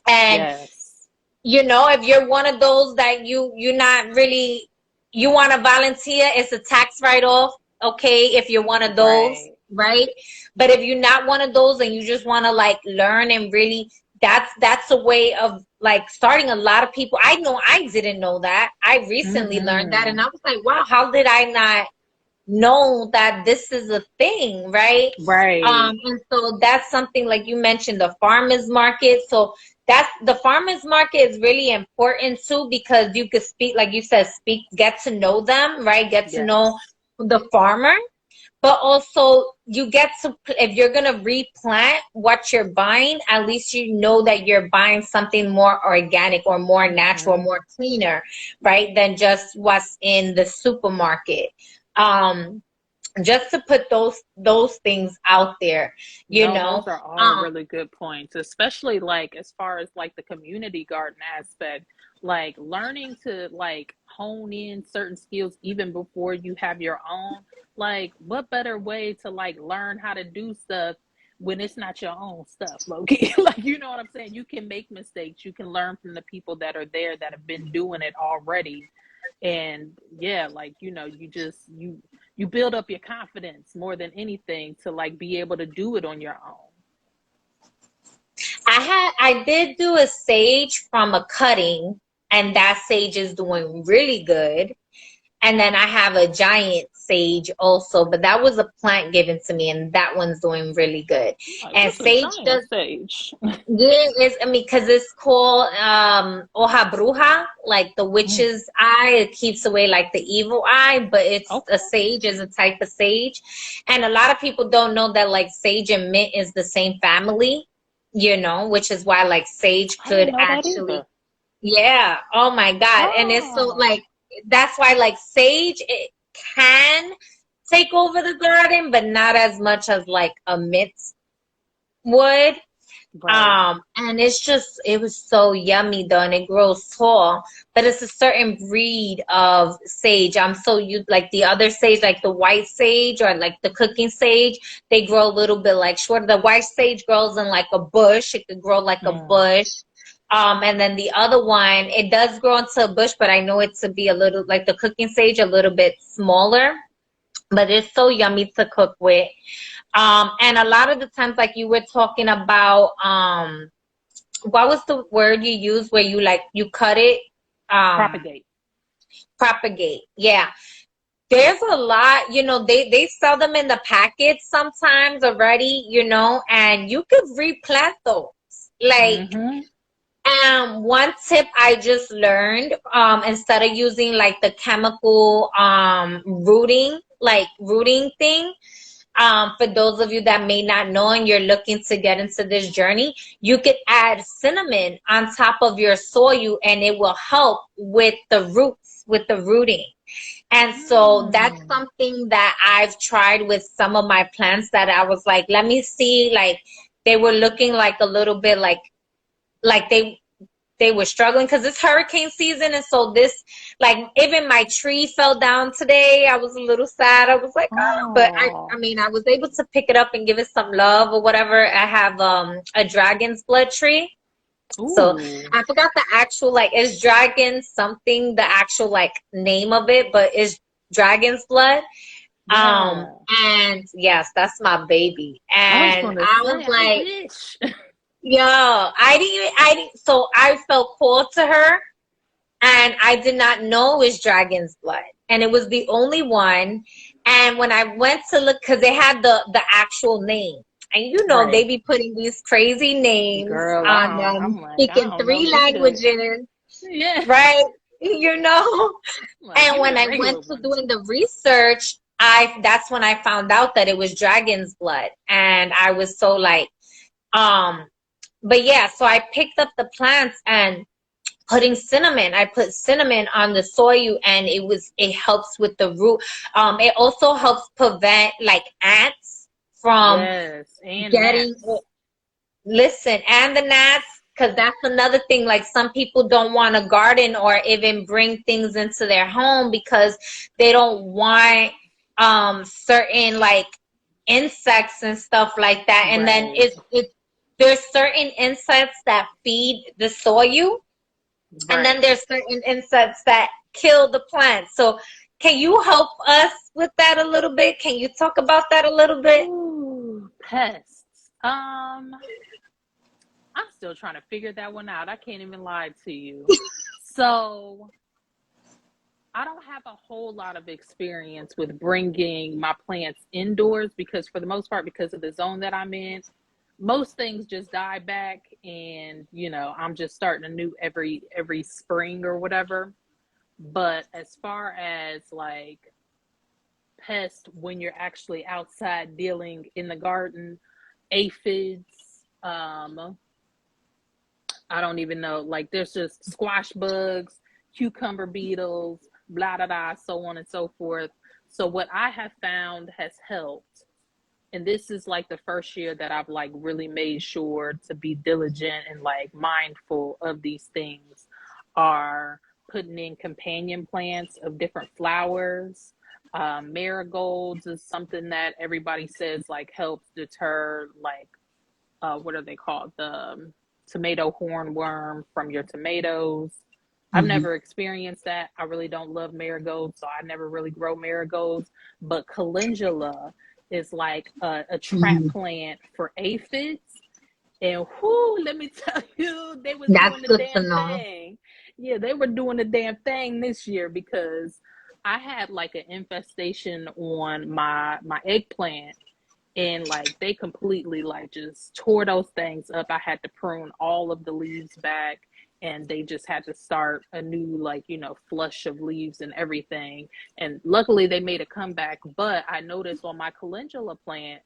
And you know, if you're one of those that you're not really, you want to volunteer, it's a tax write-off, okay, if you're one of those, right? But if you're not one of those and you just want to like learn and really, that's a way of like starting. A lot of people, I know, I didn't know that. I recently learned that, and I was like, wow, how did I not know that this is a thing, right? And so that's something, like you mentioned, the farmers market. So that's, the farmers market is really important too, because you could speak, like you said, get to know them, right? Get to know the farmer. But also you get to, if you're going to replant what you're buying, at least you know that you're buying something more organic or more natural, more cleaner, right? Than just what's in the supermarket. Just to put those things out there, you know.
Those are all really good points, especially like as far as like the community garden aspect, like learning to like hone in certain skills even before you have your own. Like, what better way to like learn how to do stuff when it's not your own stuff, Loki? Like, you know what I'm saying? You can make mistakes. You can learn from the people that are there that have been doing it already. And yeah, like, you know, you build up your confidence more than anything to like be able to do it on your own.
I did do a sage from a cutting, and that sage is doing really good. And then I have a giant sage also, but that was a plant given to me, and that one's doing really good. And sage does, it's, I mean, because it's called hoja bruja, like the witch's eye. It keeps away like the evil eye, but it's a sage, is a type of sage. And a lot of people don't know that like sage and mint is the same family, you know, which is why like sage could actually, yeah, oh my God. And it's so like, that's why like sage, it can take over the garden, but not as much as like a mint would. And it's just, it was so yummy though, and it grows tall, but it's a certain breed of sage. I'm so used, like the other sage, like the white sage or like the cooking sage, they grow a little bit like shorter. The white sage grows in like a bush. It could grow like a bush. And then the other one, it does grow into a bush, but I know it to be a little, like the cooking sage, a little bit smaller, but it's so yummy to cook with. And a lot of the times, like you were talking about, what was the word you used where you like, you cut it? Propagate. Yeah. There's a lot, you know, they sell them in the packets sometimes already, you know, and you could replant those. Like, one tip I just learned, instead of using like the chemical rooting thing, for those of you that may not know and you're looking to get into this journey, you could add cinnamon on top of your soil, and it will help with the roots with the rooting. And so that's something that I've tried with some of my plants that I was like, let me see, like they were looking like a little bit like they were struggling because it's hurricane season. And so this, like, even my tree fell down today. I was a little sad. I was like, oh, but I mean, I was able to pick it up and give it some love or whatever. I have a dragon's blood tree.
Ooh.
So I forgot the actual, like, it's dragon something, the actual like name of it, but it's dragon's blood.
Yeah.
And yes, that's my baby. And I was like, yo, I didn't, so I felt called to her, and I did not know it was dragon's blood. And it was the only one. And when I went to look, because they had the actual name. And you know,
Right.
they be putting these crazy names on them, speaking 3 languages.
Yeah.
Right? You know?
Like,
and when I went to doing the research, that's when I found out that it was dragon's blood. And I was so like, but yeah, so I picked up the plants and putting cinnamon. I put cinnamon on the soil, and it helps with the root. It also helps prevent like ants from getting listen, and the gnats, because that's another thing. Like, some people don't want to garden or even bring things into their home because they don't want certain like insects and stuff like that. And then there's certain insects that feed the soil, and then there's certain insects that kill the plants. So can you help us with that a little bit? Can you talk about that a little bit?
Ooh, pests. I'm still trying to figure that one out. I can't even lie to you. So I don't have a whole lot of experience with bringing my plants indoors because, for the most part, because of the zone that I'm in, most things just die back, and you know, I'm just starting anew every spring or whatever. But as far as like pests, when you're actually outside dealing in the garden, aphids, I don't even know, like there's just squash bugs, cucumber beetles, blah blah blah, so on and so forth. So what I have found has helped, and this is like the first year that I've like really made sure to be diligent and like mindful of these things, are putting in companion plants of different flowers. Marigolds is something that everybody says like helps deter like what are they called, the tomato hornworm from your tomatoes. I've never experienced that. I really don't love marigolds, so I never really grow marigolds. But calendula is like a trap plant for aphids. And whoo, let me tell you, they was doing the damn thing. Yeah, they were doing the damn thing this year, because I had like an infestation on my eggplant, and like they completely like just tore those things up. I had to prune all of the leaves back, and they just had to start a new, like, you know, flush of leaves and everything. And luckily they made a comeback. But I noticed on my calendula plant,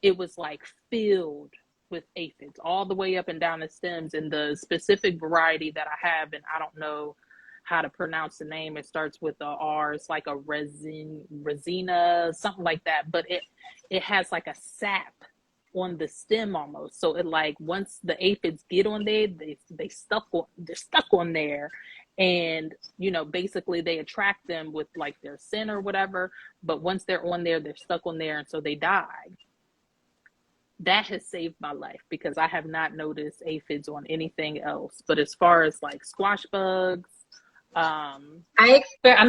it was like filled with aphids all the way up and down the stems. And the specific variety that I have, and I don't know how to pronounce the name, it starts with a R. It's like a resina, something like that. But it has like a sap on the stem almost. So it like, once the aphids get on there, they're stuck on there. And, you know, basically they attract them with like their scent or whatever. But once they're on there, they're stuck on there, and so they die. That has saved my life, because I have not noticed aphids on anything else. But as far as like squash bugs,
I'm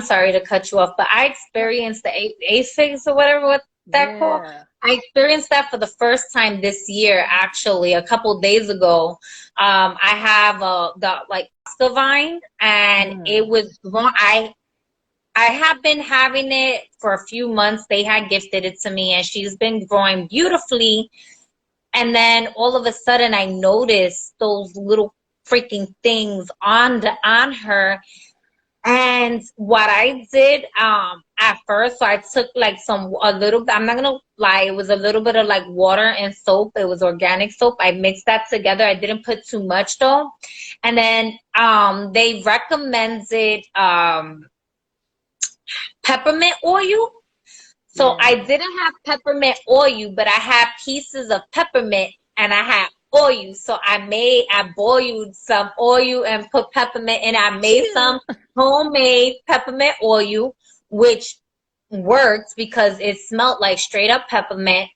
sorry to cut you off, but I experienced the aphids or whatever what that called. I experienced that for the first time this year, actually, a couple days ago. I have the like Oscar vine, and it was wrong. I have been having it for a few months. They had gifted it to me, and she's been growing beautifully. And then all of a sudden, I noticed those little freaking things on her. And what I did at first, so I took like a little bit, I'm not gonna lie, it was a little bit of like water and soap. It was organic soap. I mixed that together. I didn't put too much though. And then they recommended peppermint oil. So
Yeah.
I didn't have peppermint oil, but I had pieces of peppermint and I had oil. So I boiled some oil and put peppermint in. I made some homemade peppermint oil, which worked because it smelled like straight up peppermint.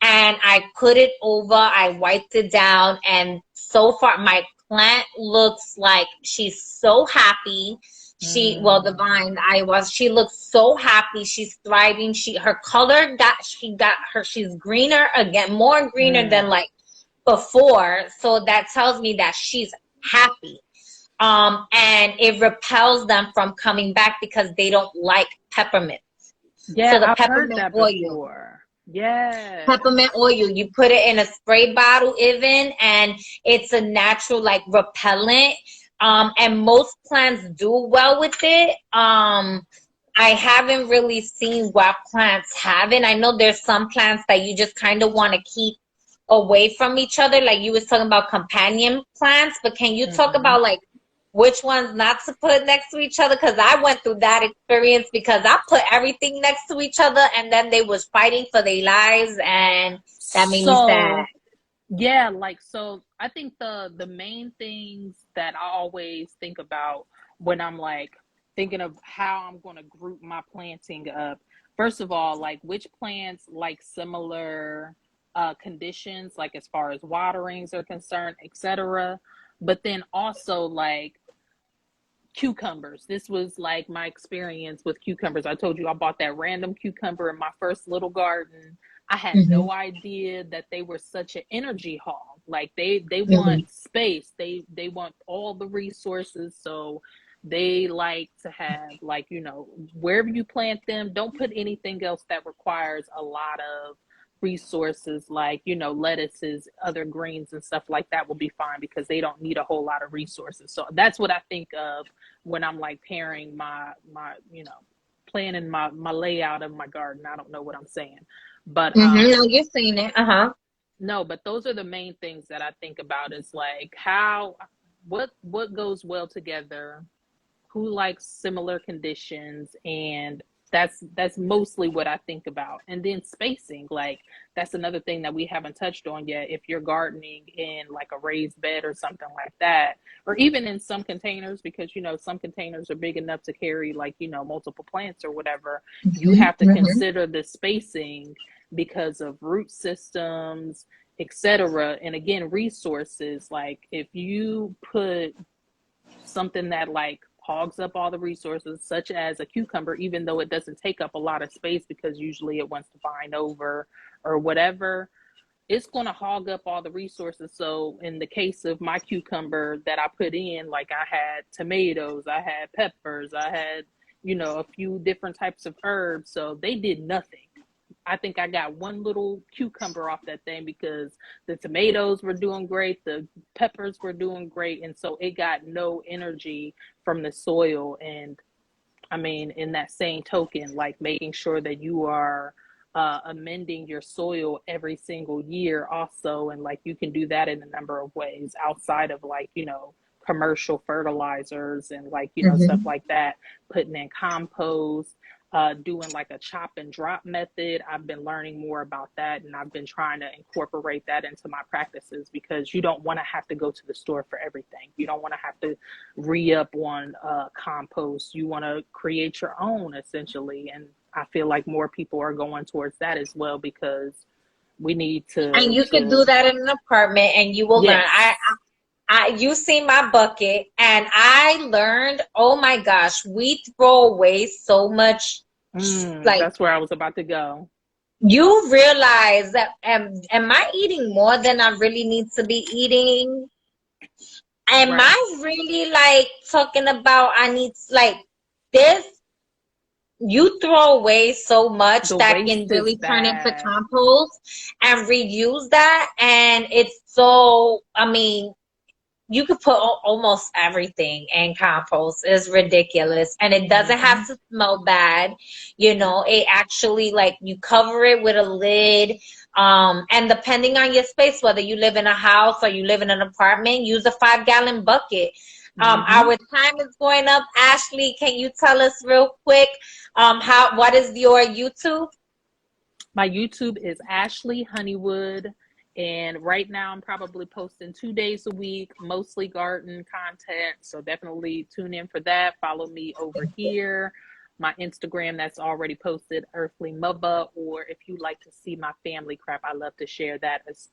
And I put it over, I wiped it down, and so far my plant looks like she's so happy. The vine she looks so happy. She's thriving. Her color she's greener again, more greener than like before. So that tells me that she's happy. And it repels them from coming back because they don't like peppermint.
Yeah,
So the
I've heard
peppermint
that
oil.
before. Yeah.
Peppermint oil, you put it in a spray bottle even, and it's a natural like repellent. And most plants do well with it. I haven't really seen what plants haven't. I know there's some plants that you just kind of want to keep away from each other. Like you was talking about companion plants, but can you talk about like which ones not to put next to each other? Because I went through that experience because I put everything next to each other and then they was fighting for their lives, and that made me sad.
Yeah, like, so I think the main things that I always think about when I'm like thinking of how I'm going to group my planting up. First of all, like which plants like similar conditions, like as far as waterings are concerned, etc. But then also like cucumbers. This was like my experience with cucumbers. I told you I bought that random cucumber in my first little garden. I had no idea that they were such an energy hog. Like they want space. They want all the resources. So they like to have, like, you know, wherever you plant them, don't put anything else that requires a lot of resources, like, you know, lettuces, other greens and stuff like that will be fine because they don't need a whole lot of resources. So that's what I think of when I'm like pairing my you know, planning my layout of my garden. I don't know what I'm saying, but
No, you're saying it.
no, but those are the main things that I think about, is like how what goes well together, who likes similar conditions, and that's mostly what I think about. And then spacing, like that's another thing that we haven't touched on yet. If you're gardening in like a raised bed or something like that, or even in some containers, because you know some containers are big enough to carry, like, you know, multiple plants or whatever, you have to consider the spacing because of root systems, etc. And again, resources. Like if you put something that like hogs up all the resources, such as a cucumber, even though it doesn't take up a lot of space because usually it wants to vine over or whatever, it's going to hog up all the resources. So in the case of my cucumber that I put in, like I had tomatoes, I had peppers, I had, you know, a few different types of herbs. So they did nothing. I think I got one little cucumber off that thing because the tomatoes were doing great, the peppers were doing great, and so it got no energy from the soil. And I mean, in that same token, like making sure that you are amending your soil every single year also, and like you can do that in a number of ways outside of, like, you know, commercial fertilizers and, like, you know, stuff like that, putting in compost, doing like a chop and drop method. I've been learning more about that, and I've been trying to incorporate that into my practices, because you don't want to have to go to the store for everything. You don't want to have to re-up on compost. You want to create your own, essentially. And I feel like more people are going towards that as well, because we need
And you can do that in an apartment and you will learn.
Yes.
You see my bucket, and I learned, oh my gosh, we throw away so much. Like,
That's where I was about to go.
you realize that, am I eating more than I really need to be eating? Am
Right.
I really like talking about I need, like, this? You throw away so much
The
that can
waste is
really turn into
bad.
compost and reuse that. And it's so, I mean, you could put almost everything in compost. It's ridiculous. And it doesn't have to smell bad. You know, it actually, like, you cover it with a lid. And depending on your space, whether you live in a house or you live in an apartment, use a 5-gallon bucket.
Mm-hmm.
Our time is going up. Ashley, can you tell us real quick what is your YouTube?
My YouTube is Ashley Honeywood. And right now I'm probably posting 2 days a week, mostly garden content. So definitely tune in for that. Follow me over here. My Instagram that's already posted, EarthlyMuva, or if you like to see my family crap, I love to share that as